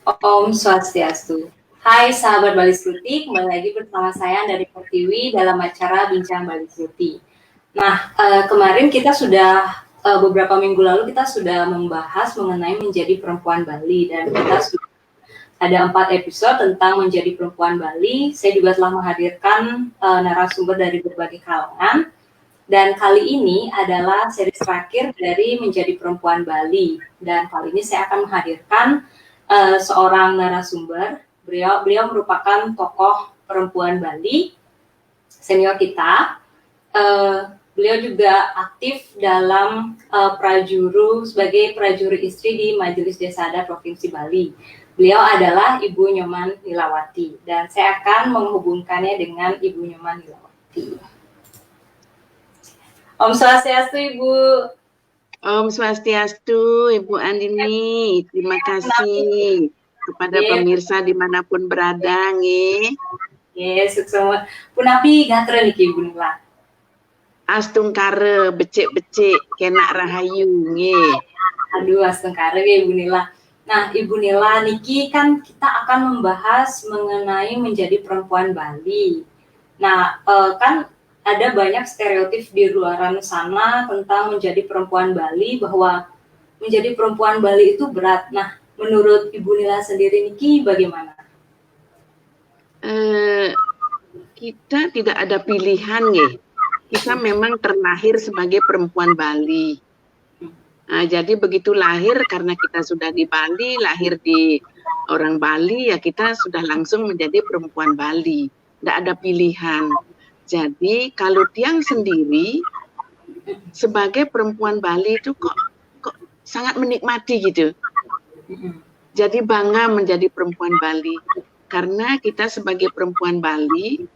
Om Swastiastu. Hai sahabat Bali Sluti, kembali lagi bersama saya dari Pertiwi dalam acara Bincang Bali Sluti. Nah, kemarin kita sudah beberapa minggu lalu kita sudah membahas mengenai menjadi perempuan Bali dan kita sudah ada 4 episode tentang menjadi perempuan Bali. Saya juga telah menghadirkan narasumber dari berbagai kalangan. Dan kali ini adalah seri terakhir dari Menjadi Perempuan Bali. Dan kali ini saya akan menghadirkan seorang narasumber. Beliau merupakan tokoh perempuan Bali, senior kita. Beliau juga aktif dalam sebagai prajuri istri di Majelis Desa Adat Provinsi Bali. Beliau adalah Ibu Nyoman Nilawati dan saya akan menghubungkannya dengan Ibu Nyoman Nilawati. Om Swastiastu, Ibu. Om Swastiastu, Ibu Andini. Terima kasih kepada pemirsa dimanapun berada, nggih. Yes, semua. Punapi gatra niki Ibu Nila. Astungkare becik-becik kena rahayu, nggih. Aduh, astungkare ya Ibu Nila. Nah, Ibu Nila niki kan kita akan membahas mengenai menjadi perempuan Bali. Nah, kan ada banyak stereotip di luaran sana tentang menjadi perempuan Bali, bahwa menjadi perempuan Bali itu berat. Nah, menurut Ibu Nila sendiri niki bagaimana? Kita tidak ada pilihan, nggih. Kita memang terlahir sebagai perempuan Bali. Nah, jadi begitu lahir, karena kita sudah di Bali, lahir di orang Bali, ya kita sudah langsung menjadi perempuan Bali. Tidak ada pilihan. Jadi kalau Tiang sendiri sebagai perempuan Bali itu kok sangat menikmati gitu. Jadi bangga menjadi perempuan Bali. Karena kita sebagai perempuan Bali,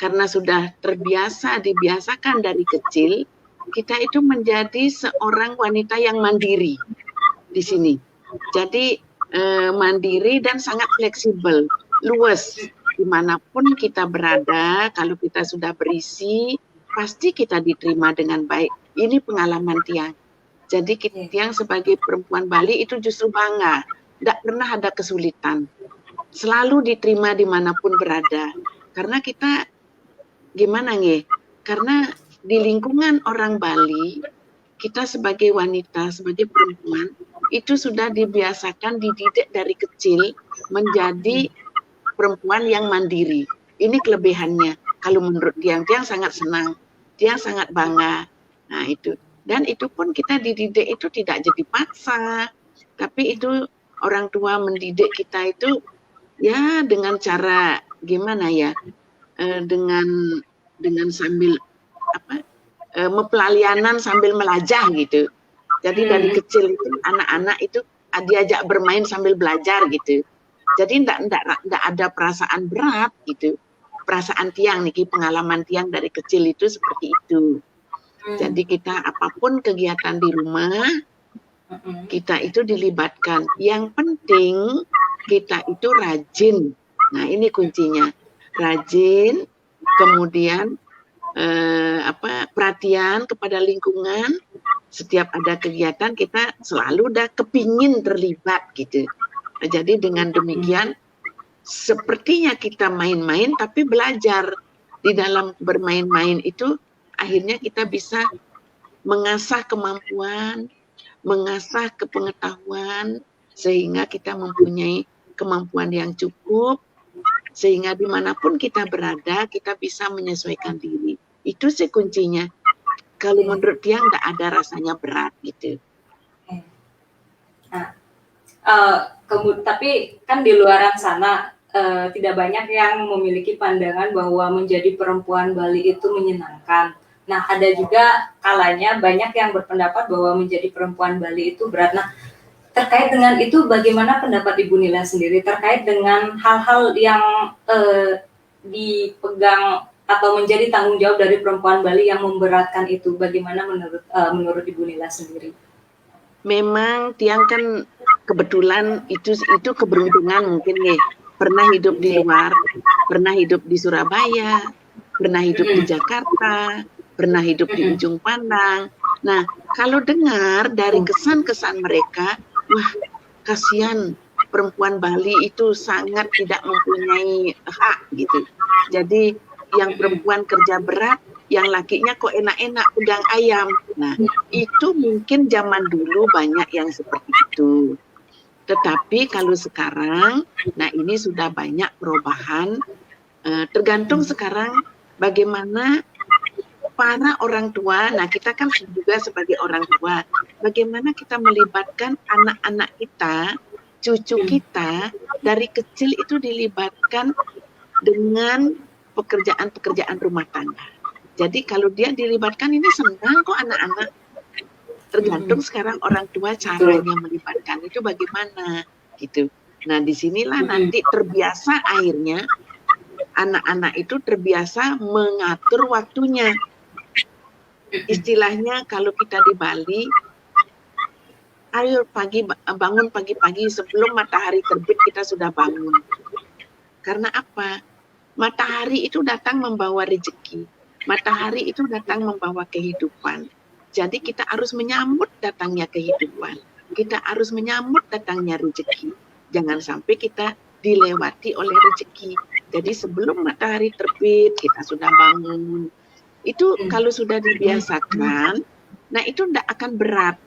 karena sudah dibiasakan dari kecil, kita itu menjadi seorang wanita yang mandiri di sini. Jadi mandiri dan sangat fleksibel, luas. Dimanapun kita berada, kalau kita sudah berisi, pasti kita diterima dengan baik. Ini pengalaman Tiang. Jadi Tiang sebagai perempuan Bali itu justru bangga. Tidak pernah ada kesulitan. Selalu diterima dimanapun berada. Karena kita, gimana nggih? Karena di lingkungan orang Bali, kita sebagai wanita, sebagai perempuan, itu sudah dibiasakan, dididik dari kecil menjadi perempuan yang mandiri. Ini kelebihannya. Kalau menurut Tiang sangat senang, Tiang sangat bangga. Nah itu. Dan itu pun kita dididik itu tidak jadi paksa. Tapi itu orang tua mendidik kita itu ya dengan cara gimana ya? Dengan sambil pelalianan sambil melajah gitu. Jadi dari kecil itu anak-anak itu diajak bermain sambil belajar gitu. Jadi tidak ada perasaan berat gitu. Perasaan Tiang niki, pengalaman Tiang dari kecil itu seperti itu. Jadi kita apapun kegiatan di rumah, kita itu dilibatkan. Yang penting kita itu rajin. Nah, ini kuncinya. Rajin, kemudian perhatian kepada lingkungan. Setiap ada kegiatan kita selalu kepingin terlibat gitu. Jadi dengan demikian sepertinya kita main-main tapi belajar. Di dalam bermain-main itu akhirnya kita bisa mengasah kemampuan, mengasah kepengetahuan sehingga kita mempunyai kemampuan yang cukup sehingga dimanapun kita berada kita bisa menyesuaikan diri. Itu sih kuncinya. Kalau menurut Tiang tidak ada rasanya berat gitu. Nah, tapi kan di luaran sana tidak banyak yang memiliki pandangan bahwa menjadi perempuan Bali itu menyenangkan. Nah, ada juga kalanya banyak yang berpendapat bahwa menjadi perempuan Bali itu berat. Nah, terkait dengan itu bagaimana pendapat Ibu Nila sendiri terkait dengan hal-hal yang dipegang atau menjadi tanggung jawab dari perempuan Bali yang memberatkan itu? Bagaimana menurut Ibu Nila sendiri? Memang Tiang kan kebetulan itu keberuntungan mungkin nih, pernah hidup di luar, pernah hidup di Surabaya, pernah hidup di Jakarta, pernah hidup di Ujung Pandang. Nah, kalau dengar dari kesan-kesan mereka, wah kasihan perempuan Bali itu sangat tidak mempunyai hak gitu. Jadi yang perempuan kerja berat, yang lakinya kok enak-enak pegang ayam. Nah, itu mungkin zaman dulu banyak yang seperti itu. Tetapi kalau sekarang, nah ini sudah banyak perubahan. Tergantung sekarang bagaimana para orang tua, nah kita kan juga sebagai orang tua, bagaimana kita melibatkan anak-anak kita, cucu kita, dari kecil itu dilibatkan dengan pekerjaan-pekerjaan rumah tangga. Jadi kalau dia dilibatkan ini senang kok anak-anak. Tergantung sekarang orang tua caranya melibatkan itu bagaimana gitu. Nah disinilah nanti terbiasa akhirnya anak-anak itu terbiasa mengatur waktunya. Istilahnya kalau kita di Bali, ayo bangun pagi-pagi sebelum matahari terbit kita sudah bangun. Karena apa? Matahari itu datang membawa rezeki. Matahari itu datang membawa kehidupan. Jadi kita harus menyambut datangnya kehidupan. Kita harus menyambut datangnya rezeki. Jangan sampai kita dilewati oleh rezeki. Jadi sebelum matahari terbit kita sudah bangun. Itu kalau sudah dibiasakan, nah itu tidak akan berat.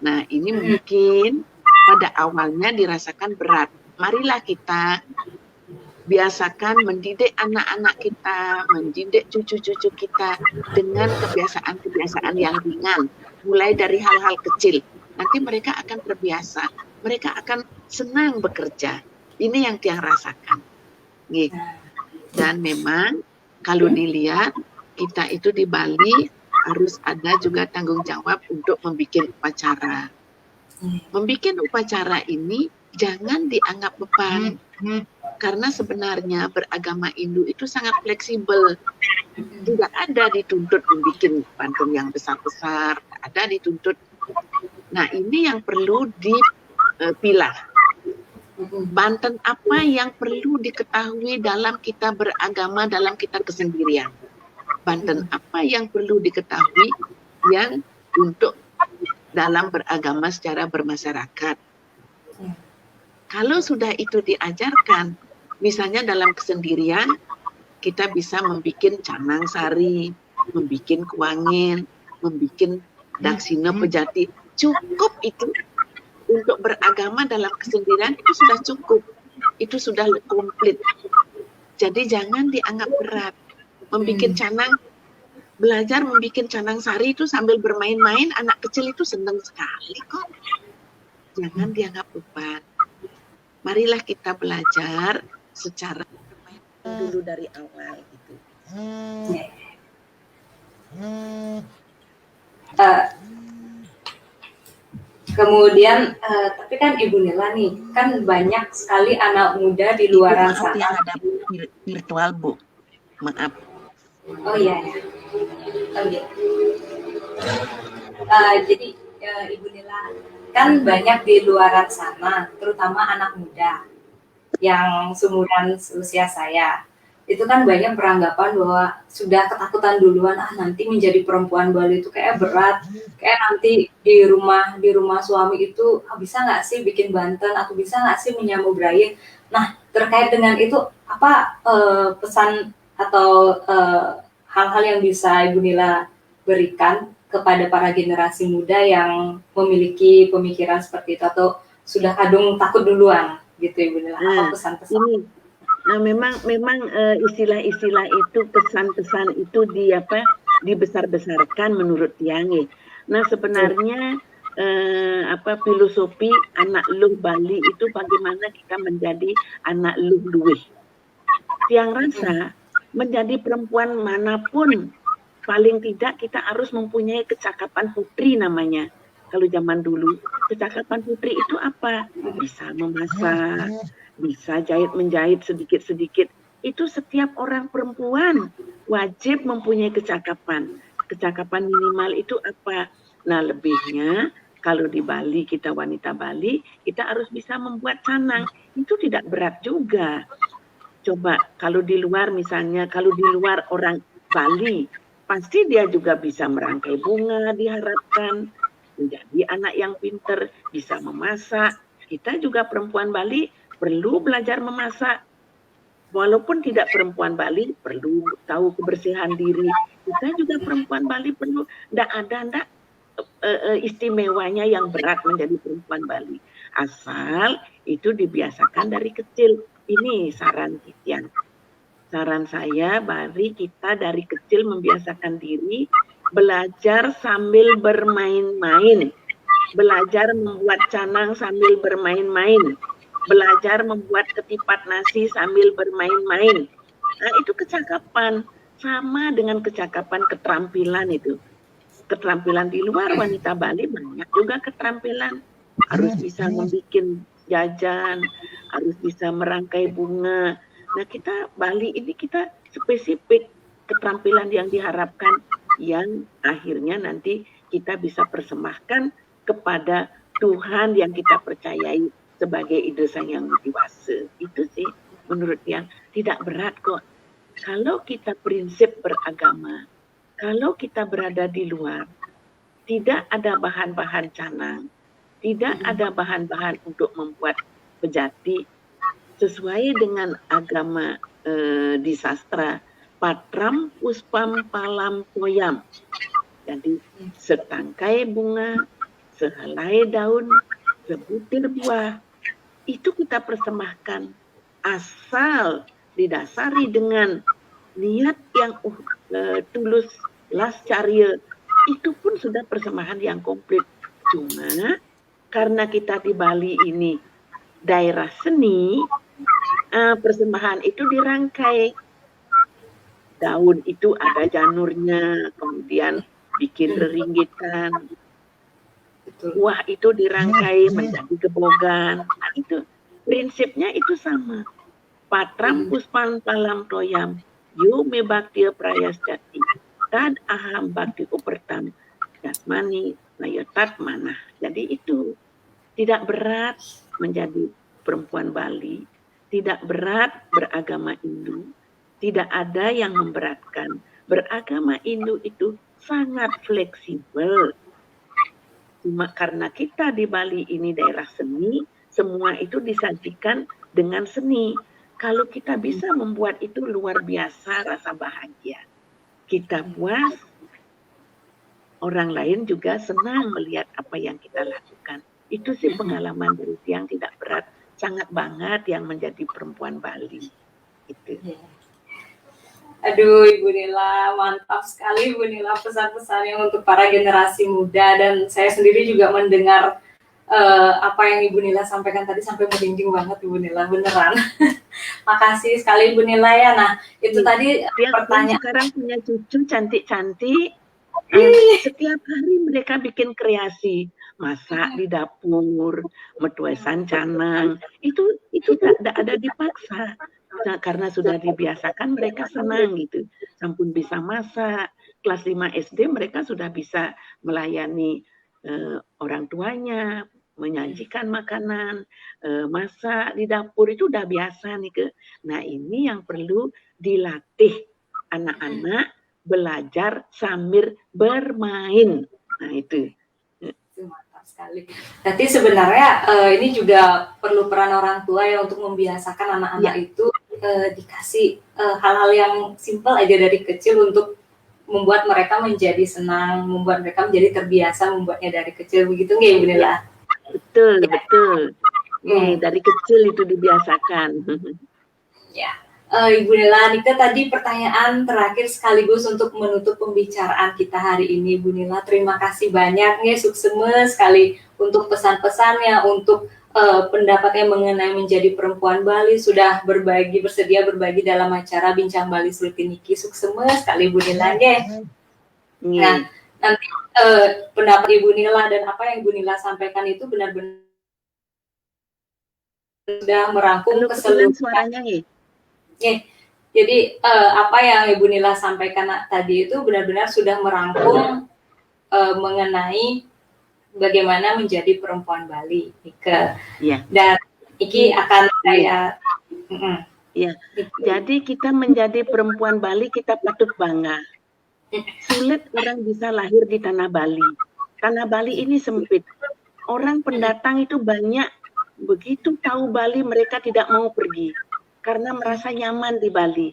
Nah ini mungkin pada awalnya dirasakan berat. Marilah kita biasakan mendidik anak-anak kita, mendidik cucu-cucu kita dengan kebiasaan-kebiasaan yang ringan. Mulai dari hal-hal kecil. Nanti mereka akan terbiasa. Mereka akan senang bekerja. Ini yang dia rasakan. Dan memang kalau dilihat, kita itu di Bali harus ada juga tanggung jawab untuk membuat upacara. Membuat upacara ini jangan dianggap beban. Karena sebenarnya beragama Hindu itu sangat fleksibel. Tidak ada dituntut membuat patung yang besar-besar, ada dituntut. Nah ini yang perlu dipilah. Banten apa yang perlu diketahui dalam kita beragama, dalam kita kesendirian. Banten apa yang perlu diketahui yang untuk dalam beragama secara bermasyarakat. Kalau sudah itu diajarkan, misalnya dalam kesendirian, kita bisa membuat canang sari, membuat kuangin, membuat daksina pejati. Cukup itu untuk beragama dalam kesendirian itu sudah cukup. Itu sudah komplit. Jadi jangan dianggap berat. Membuat canang, belajar membuat canang sari itu sambil bermain-main, anak kecil itu senang sekali kok. Jangan dianggap beban. Marilah kita belajar secara dulu dari awal gitu. Kemudian, tapi kan Ibu Nila nih, kan banyak sekali anak muda di luar sana. Yang ada virtual, Bu. Maaf. Oh iya, ya. Oh iya. Jadi Ibu Nila, kan banyak di luar sana, terutama anak muda yang seumuran usia saya. Itu kan banyak beranggapan bahwa sudah ketakutan duluan, nanti menjadi perempuan Bali itu kayak berat, kayak nanti di rumah suami itu bisa nggak sih bikin banten atau bisa nggak sih menyamubrain. Nah terkait dengan itu apa pesan atau hal-hal yang bisa Ibu Nila berikan kepada para generasi muda yang memiliki pemikiran seperti itu atau sudah kadung takut duluan gitu Ibu Nila, apa pesan-pesan? Nah memang istilah-istilah itu, pesan-pesan itu dibesar-besarkan menurut Tiange. Nah sebenarnya filosofi anak luh Bali itu bagaimana kita menjadi anak luh luwih. Tiang rasa menjadi perempuan manapun, paling tidak kita harus mempunyai kecakapan putri namanya. Kalau zaman dulu, kecakapan putri itu apa? Bisa memasak, bisa menjahit sedikit-sedikit. Itu setiap orang perempuan wajib mempunyai kecakapan. Kecakapan minimal itu apa? Nah lebihnya, kalau di Bali, kita wanita Bali, kita harus bisa membuat canang. Itu tidak berat juga. Coba kalau di luar misalnya, kalau di luar orang Bali, pasti dia juga bisa merangkai bunga diharapkan, menjadi anak yang pinter, bisa memasak. kita juga perempuan Bali perlu belajar memasak. Walaupun tidak perempuan Bali perlu tahu kebersihan diri. Kita juga perempuan Bali perlu, ndak istimewanya yang berat menjadi perempuan Bali. Asal itu dibiasakan dari kecil. Ini saran Titian. Saran saya, mari kita dari kecil membiasakan diri belajar sambil bermain-main. Belajar membuat canang sambil bermain-main. Belajar membuat ketipat nasi sambil bermain-main. Nah, itu kecakapan. Sama dengan kecakapan keterampilan itu. Keterampilan di luar wanita Bali banyak juga keterampilan. Harus bisa membuat jajan, harus bisa merangkai bunga. Nah, kita Bali ini kita spesifik keterampilan yang diharapkan yang akhirnya nanti kita bisa persembahkan kepada Tuhan yang kita percayai sebagai ide Sang Yang Widi Wasa. Itu sih menurut yang tidak berat kok. Kalau kita prinsip beragama, kalau kita berada di luar, tidak ada bahan-bahan canang, tidak ada bahan-bahan untuk membuat pejati sesuai dengan agama di sastra patram puspam palam poyam. Jadi setangkai bunga, sehelai daun, sebutir buah, itu kita persembahkan asal didasari dengan niat yang tulus lascarya, itu pun sudah persembahan yang komplit. Cuma karena kita di Bali ini daerah seni, persembahan itu dirangkai. Daun itu ada janurnya, kemudian bikin reringgitan. Buah itu dirangkai menjadi gebogan. Nah, itu prinsipnya itu sama. Patram puspan palam toyam, yu me bakti prayasjati, tad aham bakti upertam, jasmani nayotat mana. Jadi itu tidak berat menjadi perempuan Bali, tidak berat beragama Hindu, tidak ada yang memberatkan. Beragama Hindu itu sangat fleksibel. Cuma karena kita di Bali ini daerah seni, semua itu disajikan dengan seni. Kalau kita bisa membuat itu luar biasa rasa bahagia. Kita puas, orang lain juga senang melihat apa yang kita lakukan. Itu sih pengalaman dari yang tidak berat, sangat banget yang menjadi perempuan Bali. Itu. Aduh, Ibu Nila, mantap sekali Ibu Nila pesan-pesannya untuk para generasi muda, dan saya sendiri juga mendengar apa yang Ibu Nila sampaikan tadi sampai merinding banget Ibu Nila, beneran. Makasih sekali Ibu Nila ya. Nah, itu tadi pertanyaan. Sekarang punya cucu cantik-cantik. Setiap hari mereka bikin kreasi, masak di dapur, metuesan canang. Itu tidak ada dipaksa. Nah, karena sudah dibiasakan mereka senang gitu. Sampun bisa masak. Kelas 5 SD mereka sudah bisa melayani orang tuanya, menyajikan makanan, masak di dapur, itu udah biasa nih ke. Nah, ini yang perlu dilatih anak-anak belajar sambil bermain. Nah, itu. Mantap sekali. Berarti sebenarnya ini juga perlu peran orang tua ya untuk membiasakan anak-anak itu dikasih hal-hal yang simpel aja dari kecil untuk membuat mereka menjadi senang, membuat mereka menjadi terbiasa membuatnya dari kecil, begitu nggak Ibu Nila? Betul, betul. Dari kecil itu dibiasakan. Ya, Ibu Nila, Nika tadi pertanyaan terakhir sekaligus untuk menutup pembicaraan kita hari ini, Ibu Nila. Terima kasih banyak, sukses sekali untuk pesan-pesannya, untuk pendapatnya mengenai menjadi perempuan Bali, sudah bersedia berbagi dalam acara Bincang Bali Sluti Niki. Sukses sekali Ibu Nila. Nah, nanti pendapat Ibu Nila dan apa yang Ibu Nila sampaikan itu benar-benar sudah merangkum keseluruhan suaranya nih. Jadi apa yang Ibu Nila sampaikan tadi itu benar-benar sudah merangkum mengenai bagaimana menjadi perempuan Bali, Ika. Dan Iki akan saya. Jadi kita menjadi perempuan Bali, kita patut bangga. Sulit orang bisa lahir di tanah Bali. Tanah Bali ini sempit. Orang pendatang itu banyak Begitu tahu Bali, mereka tidak mau pergi karena merasa nyaman di Bali.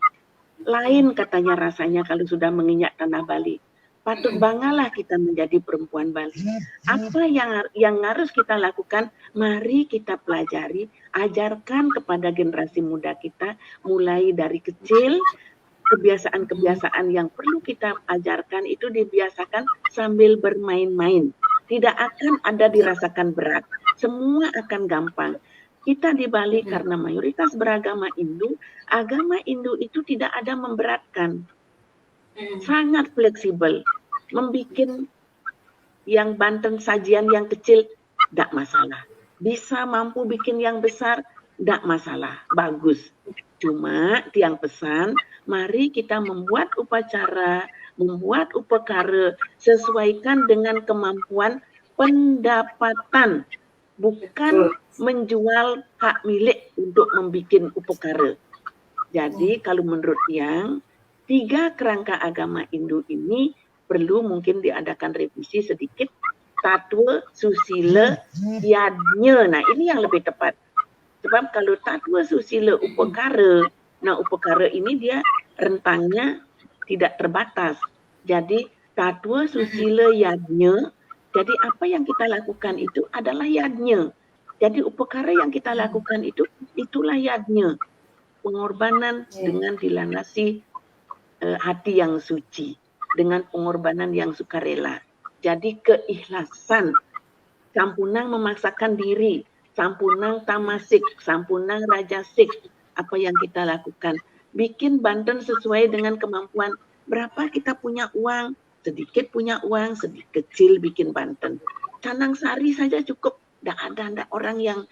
Lain katanya rasanya kalau sudah menginjak tanah Bali. Patut banggalah kita menjadi perempuan Bali. Apa yang harus kita lakukan? Mari kita pelajari, ajarkan kepada generasi muda kita mulai dari kecil. Kebiasaan-kebiasaan yang perlu kita ajarkan itu dibiasakan sambil bermain-main. Tidak akan ada dirasakan berat. Semua akan gampang. Kita di Bali karena mayoritas beragama Hindu, agama Hindu itu tidak ada memberatkan. Sangat fleksibel. Membikin yang Banten sajian yang kecil, tidak masalah. Bisa mampu bikin yang besar, tidak masalah. Bagus. Cuma tiang pesan, mari kita membuat upacara, membuat upakara, sesuaikan dengan kemampuan pendapatan. Bukan menjual hak milik untuk membuat upakara. Jadi kalau menurut tiang, 3 kerangka agama Hindu ini perlu mungkin diadakan revisi sedikit. Tatwa, susila, yadnya. Nah ini yang lebih tepat. Sebab kalau tatwa, susila, upakara, nah upakara ini dia rentangnya tidak terbatas. Jadi tatwa, susila, yadnya. Jadi apa yang kita lakukan itu adalah yadnya. Jadi upakara yang kita lakukan itu, itulah yadnya. Pengorbanan dengan dilanasi hati yang suci. Dengan pengorbanan yang sukarela. Jadi keikhlasan. Sampunang memaksakan diri. Sampunang tamasik. Sampunang rajasik. Apa yang kita lakukan. Bikin Banten sesuai dengan kemampuan. Berapa kita punya uang. Sedikit punya uang, sedikit kecil bikin Banten. Canang Sari saja cukup. Tidak ada orang yang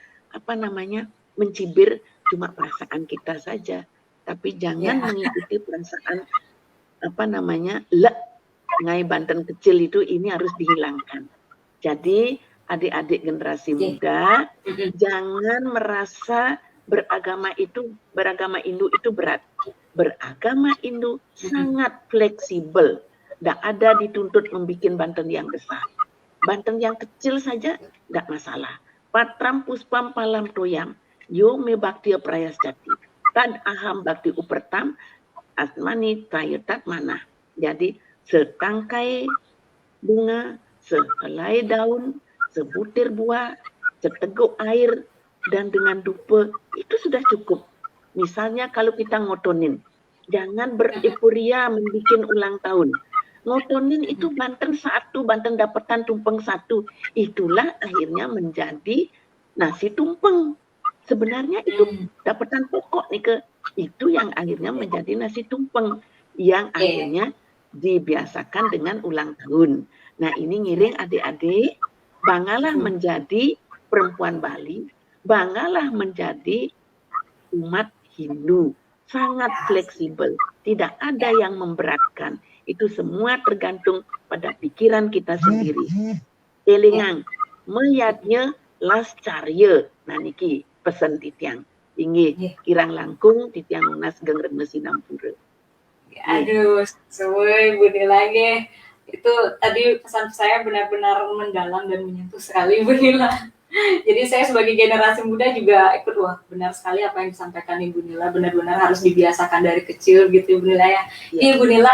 mencibir, cuma perasaan kita saja. Tapi jangan mengikuti perasaan ngai Banten kecil itu, ini harus dihilangkan. Jadi adik-adik generasi muda, jangan merasa beragama Hindu itu berat. Beragama Hindu sangat fleksibel. Tidak ada dituntut membuat Banten yang besar. Banten yang kecil saja tidak masalah. Patram puspam palam toyam, yo me bakti prayasjati. Tad aham bakti upertam, asmani trayetat mana. Jadi setangkai bunga, sehelai daun, sebutir buah, seteguk air, dan dengan dupa, itu sudah cukup. Misalnya kalau kita ngotonin, jangan berepuria membuat ulang tahun. Ngotonin itu Banten 1, Banten dapatan tumpeng 1. Itulah akhirnya menjadi nasi tumpeng. Sebenarnya itu dapatan pokok nih itu yang akhirnya menjadi nasi tumpeng. Yang akhirnya dibiasakan dengan ulang tahun. Nah ini ngiring adik-adik, banggalah menjadi perempuan Bali, banggalah menjadi umat Hindu. Sangat fleksibel, tidak ada yang memberatkan. Itu semua tergantung pada pikiran kita sendiri. Elingang, meyatnya las carya. Nah niki pesan titiang. Ingi kirang langkung titiang unas gengren mesinam pura. Aduh, sesuai Bu Nila lagi. Itu tadi pesan saya benar-benar mendalam dan menyentuh sekali Bu Nila. Jadi saya sebagai generasi muda juga ikut, wah benar sekali apa yang disampaikan Ibu Nila, benar-benar harus dibiasakan dari kecil gitu Ibu Nila ya. Ibu Nila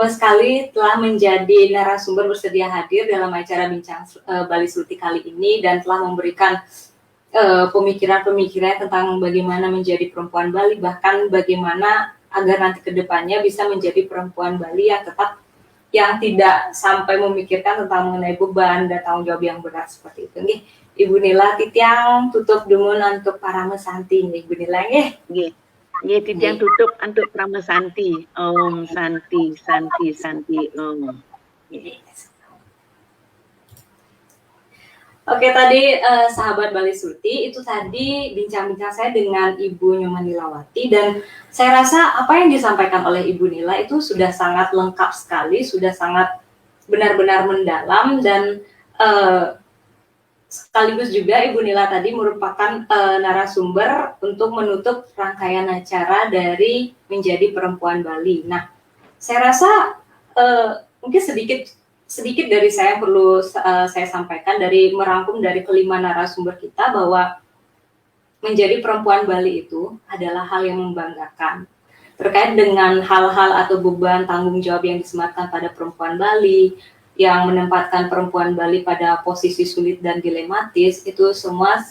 sekali telah menjadi narasumber bersedia hadir dalam acara Bincang Bali Sluti kali ini dan telah memberikan pemikiran-pemikiran tentang bagaimana menjadi perempuan Bali, bahkan bagaimana agar nanti kedepannya bisa menjadi perempuan Bali yang tetap yang tidak sampai memikirkan tentang mengenai beban dan tanggung jawab yang berat seperti itu. Nih, Ibu Nila titiang tutup dumun untuk para mesanti nih Ibu Nila nggih. Nggih titiang tutup untuk para mesanti. Om santi santi santi om. Oke, tadi sahabat Bali Sluti, itu tadi bincang-bincang saya dengan Ibu Nyoman Nilawati, dan saya rasa apa yang disampaikan oleh Ibu Nila itu sudah sangat lengkap sekali, sudah sangat benar-benar mendalam, dan sekaligus juga Ibu Nila tadi merupakan narasumber untuk menutup rangkaian acara dari menjadi perempuan Bali. Nah, saya rasa mungkin sedikit sedikit dari saya yang perlu saya sampaikan dari merangkum dari kelima narasumber kita bahwa menjadi perempuan Bali itu adalah hal yang membanggakan. Terkait dengan hal-hal atau beban tanggung jawab yang disematkan pada perempuan Bali, yang menempatkan perempuan Bali pada posisi sulit dan dilematis, itu semua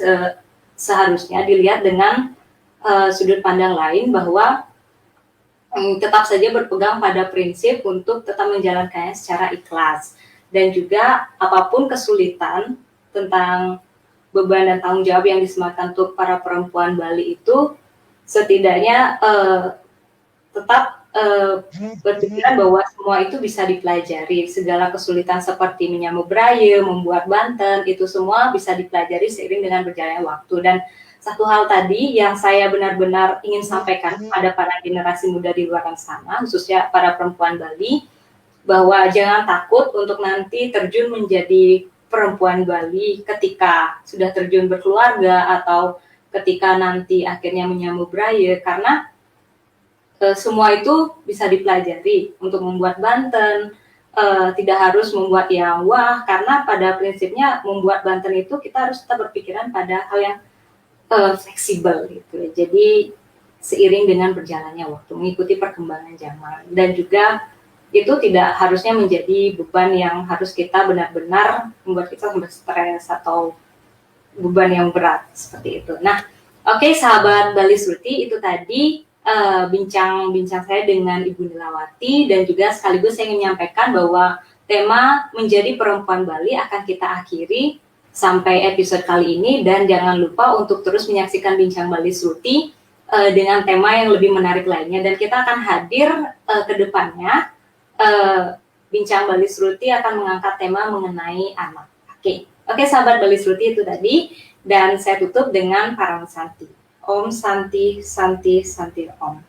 seharusnya dilihat dengan sudut pandang lain bahwa tetap saja berpegang pada prinsip untuk tetap menjalankannya secara ikhlas. Dan juga apapun kesulitan tentang beban dan tanggung jawab yang disematkan untuk para perempuan Bali itu, setidaknya tetap berpikiran bahwa semua itu bisa dipelajari. Segala kesulitan seperti menyambut Braille, membuat Banten, itu semua bisa dipelajari seiring dengan berjalannya waktu. Dan satu hal tadi yang saya benar-benar ingin sampaikan kepada para generasi muda di luar sana, khususnya para perempuan Bali, bahwa jangan takut untuk nanti terjun menjadi perempuan Bali ketika sudah terjun berkeluarga atau ketika nanti akhirnya menyambut Braille, karena semua itu bisa dipelajari untuk membuat Banten. Tidak harus membuat yang wah, karena pada prinsipnya membuat Banten itu kita harus tetap berpikiran pada hal yang fleksibel gitu. Jadi seiring dengan berjalannya waktu, mengikuti perkembangan zaman, dan juga itu tidak harusnya menjadi beban yang harus kita benar-benar membuat kita stres atau beban yang berat seperti itu. Nah, oke, sahabat Bali Sruti, itu tadi bincang-bincang saya dengan Ibu Nilawati, dan juga sekaligus saya ingin menyampaikan bahwa tema menjadi perempuan Bali akan kita akhiri sampai episode kali ini, dan jangan lupa untuk terus menyaksikan Bincang Bali Sruti dengan tema yang lebih menarik lainnya, dan kita akan hadir ke depannya. Bincang Bali Sruti akan mengangkat tema mengenai anak. Oke, sahabat Bali Sruti, itu tadi, dan saya tutup dengan Parang Santi. Om Santi Santi Santi Om.